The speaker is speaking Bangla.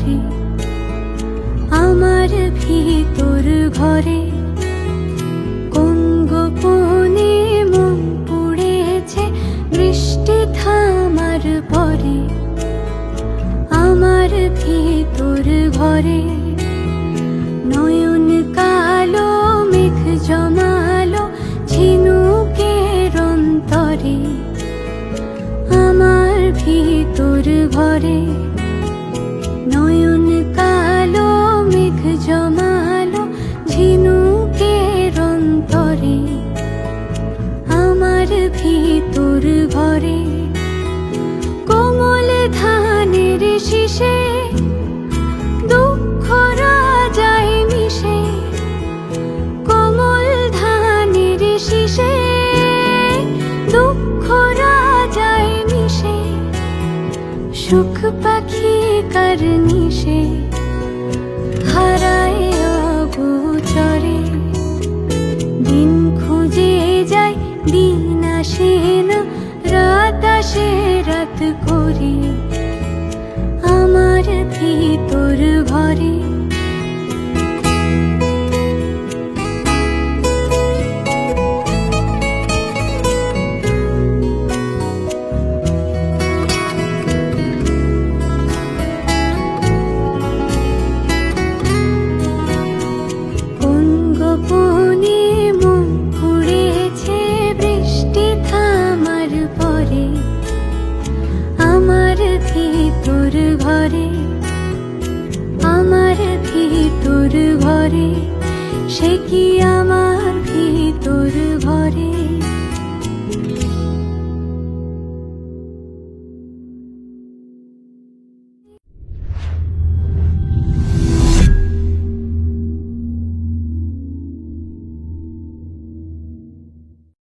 ঘরে, আমার ভিতর ঘরে কোন গোপনে মন পড়েছে বৃষ্টি থামার পরে। আমার ভিতর ঘরে নয়ন কালো মেঘ জমালো ঝিনুকের অন্তরে। আমার ভিতর ঘরে নয়ন কালো মেঘ জমালো ঝিনুকের অন্তরে। আমার ভিতর ঘরে কোমল ধানের শীষে দুঃখ রাজায় মিশে। কোমল ধানের শীষে দুঃখ রাজায় মিশে। সুখ পাখি কার নিশে হারায় অগোচরে। দিন খুঁজে যায় দিন আসে না, রাত আসে রাত করে। আমার ভিতর ঘরে কোন গোপনে মন পড়েছে বৃষ্টি থামার পরে। আমার ভিতর ঘরে, আমার ভিতর ঘরে, সে কি আমার ভিতর ঘরে।